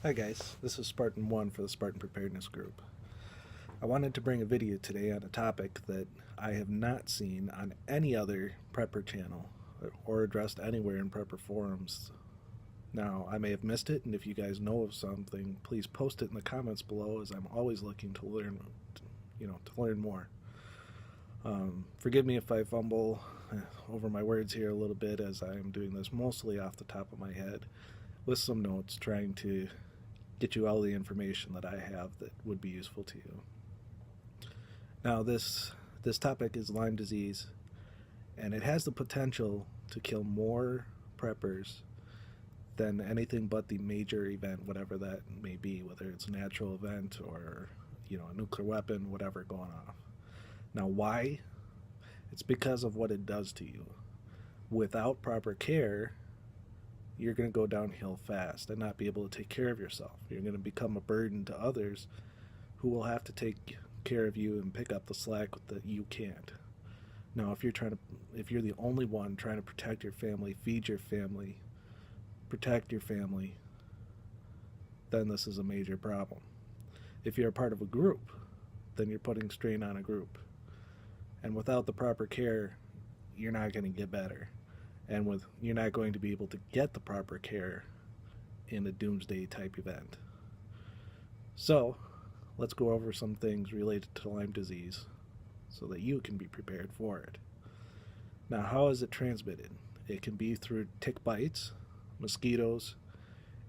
Hi guys, this is Spartan 1 for the Spartan Preparedness group. I wanted to bring a video today on a topic that I have not seen on any other prepper channel or addressed anywhere in prepper forums. Now, I may have missed it, and if you guys know of something, please post it in the comments below, as I'm always looking to learn, to learn more. Forgive me if I fumble over my words here a little bit, as I am doing this mostly off the top of my head with some notes, trying to get you all the information that I have that would be useful to you. Now, this topic is Lyme disease, and it has the potential to kill more preppers than anything but the major event, whatever that may be, whether it's a natural event or a nuclear weapon, whatever going off. Now, why? It's because of what it does to you. Without proper care, you're going to go downhill fast and not be able to take care of yourself. You're going to become a burden to others who will have to take care of you and pick up the slack that you can't. Now, if you're the only one trying to protect your family, feed your family, protect your family, then this is a major problem. If you're a part of a group, then you're putting strain on a group. And without the proper care, you're not going to get better. And you're not going to be able to get the proper care in a doomsday type event. So, let's go over some things related to Lyme disease so that you can be prepared for it. Now, how is it transmitted? It can be through tick bites, mosquitoes,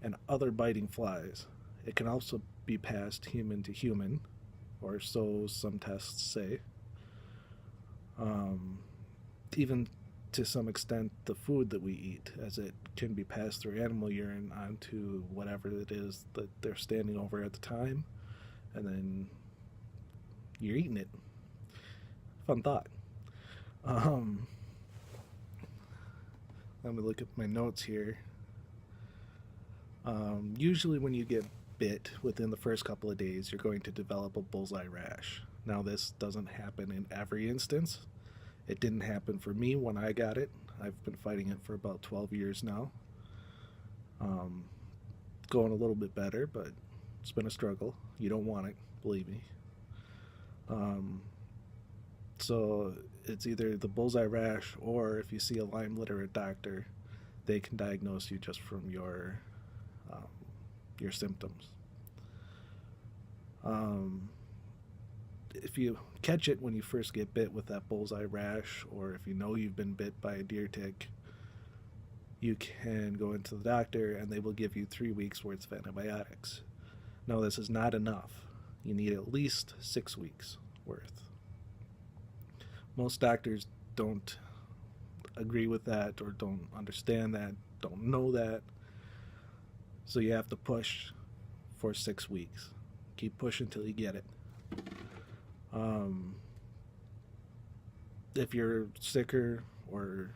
and other biting flies. It can also be passed human to human, or so some tests say. Even to some extent the food that we eat, as it can be passed through animal urine onto whatever it is that they're standing over at the time, and then you're eating it. Fun thought. Let me look at my notes here. Usually when you get bit, within the first couple of days you're going to develop a bullseye rash. Now, this doesn't happen in every instance. It didn't happen for me when I got it. I've been fighting it for about 12 years now. Going a little bit better, but it's been a struggle. You don't want it, believe me. So it's either the bullseye rash, or if you see a Lyme literate doctor, they can diagnose you just from your symptoms. If you catch it when you first get bit with that bullseye rash, or if you know you've been bit by a deer tick, you can go into the doctor and they will give you 3 weeks worth of antibiotics. No, this is not enough. You need at least 6 weeks worth. Most doctors don't agree with that, or don't understand that, don't know that. So you have to push for 6 weeks. Keep pushing till you get it. If you're sicker, or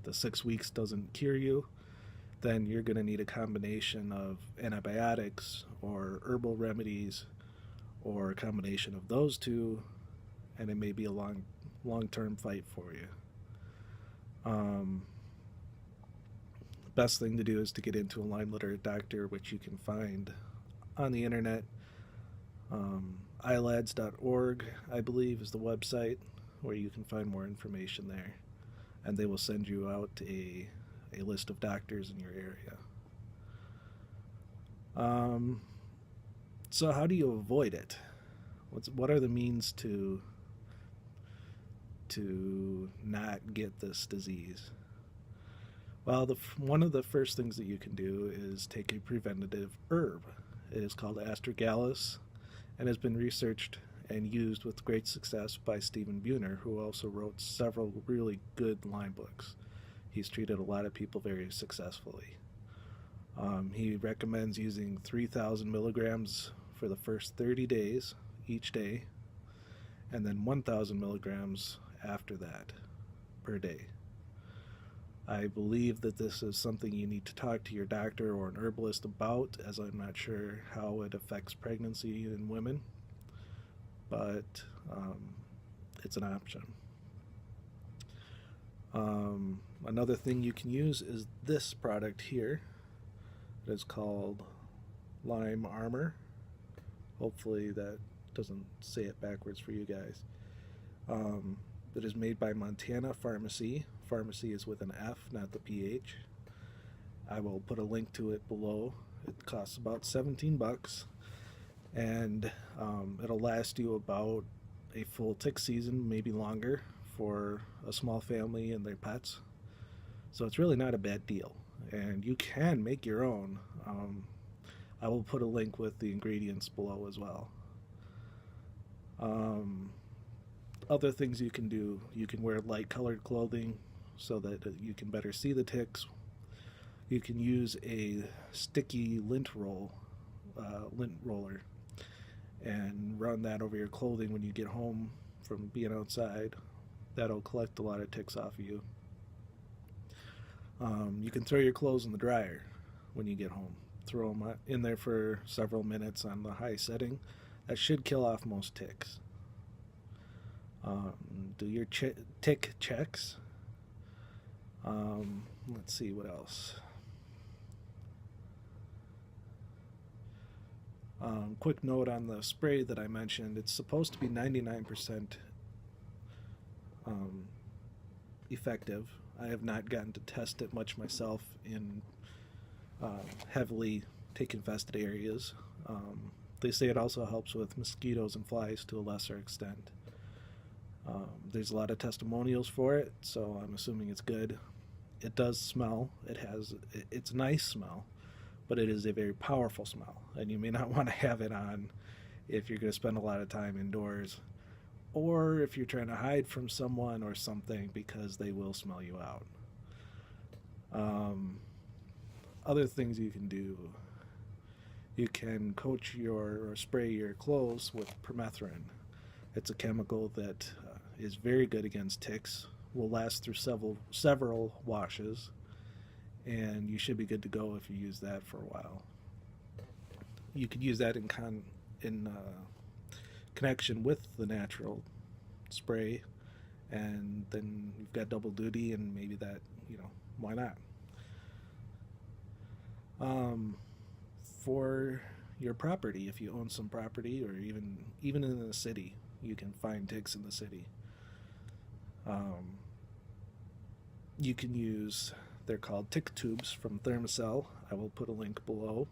the 6 weeks doesn't cure you, then you're going to need a combination of antibiotics or herbal remedies, or a combination of those two, and it may be a long-term fight for you. Best thing to do is to get into a Lyme literate doctor, which you can find on the internet. ilads.org, I believe, is the website where you can find more information there, and they will send you out a list of doctors in your area. So how do you avoid it? What are the means to not get this disease? Well, one of the first things that you can do is take a preventative herb. It is called astragalus, and has been researched and used with great success by Stephen Buhner, who also wrote several really good Lyme books. He's treated a lot of people very successfully. He recommends using 3,000 milligrams for the first 30 days each day, and then 1,000 milligrams after that per day. I believe that this is something you need to talk to your doctor or an herbalist about, as I'm not sure how it affects pregnancy in women, but it's an option. Another thing you can use is this product here. It is called Lyme armor. Hopefully that doesn't say it backwards for you guys. It is made by Montana Pharmacy. Pharmacy is with an F, not the PH. I will put a link to it below. It costs about 17 bucks, and it'll last you about a full tick season, maybe longer, for a small family and their pets. So it's really not a bad deal, and you can make your own. I will put a link with the ingredients below as well. Other things you can do: you can wear light colored clothing so that you can better see the ticks. You can use a sticky lint roller, and run that over your clothing when you get home from being outside. That'll collect a lot of ticks off of you. You can throw your clothes in the dryer when you get home. Throw them in there for several minutes on the high setting. That should kill off most ticks. Do your tick checks. Let's see what else. Quick note on the spray that I mentioned: it's supposed to be 99% effective. I have not gotten to test it much myself in heavily tick-infested areas. They say it also helps with mosquitoes and flies to a lesser extent. There's a lot of testimonials for it, so I'm assuming it's good. It does smell. It's a nice smell, but it is a very powerful smell, and you may not want to have it on if you're going to spend a lot of time indoors, or if you're trying to hide from someone or something, because they will smell you out. Other things you can do: you can coat or spray your clothes with permethrin. It's a chemical that is very good against ticks, will last through several washes, and you should be good to go if you use that for a while. You could use that in connection with the natural spray, and then you've got double duty, and maybe that, why not? For your property, if you own some property, or even in the city, you can find ticks in the city. You can use, they're called tick tubes from Thermacell. I will put a link below.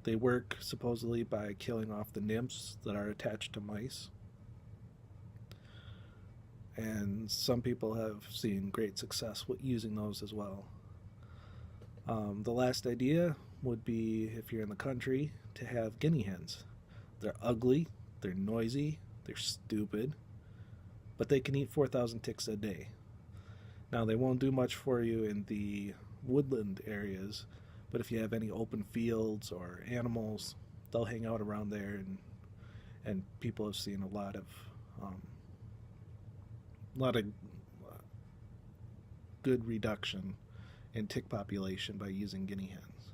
They work supposedly by killing off the nymphs that are attached to mice, and some people have seen great success with using those as well. The last idea would be, if you're in the country, to have guinea hens. They're ugly, they're noisy, they're stupid, but they can eat 4,000 ticks a day. Now, they won't do much for you in the woodland areas, but if you have any open fields or animals, they'll hang out around there, and people have seen a lot of good reduction in tick population by using guinea hens.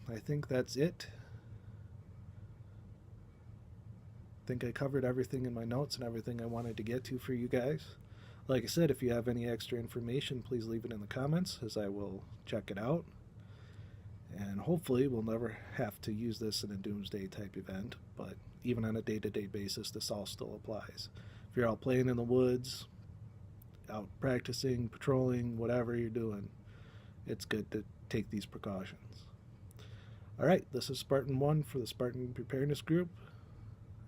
I think that's it. I think I covered everything in my notes and everything I wanted to get to for you guys. Like I said, if you have any extra information, please leave it in the comments, as I will check it out. And hopefully we'll never have to use this in a doomsday type event, but even on a day-to-day basis, this all still applies. If you're out playing in the woods, out practicing, patrolling, whatever you're doing, it's good to take these precautions. Alright, this is Spartan 1 for the Spartan Preparedness Group,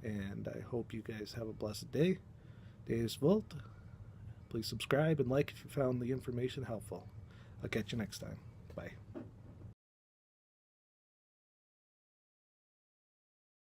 and I hope you guys have a blessed day. Deus Vult. Please subscribe and like if you found the information helpful. I'll catch you next time. Bye.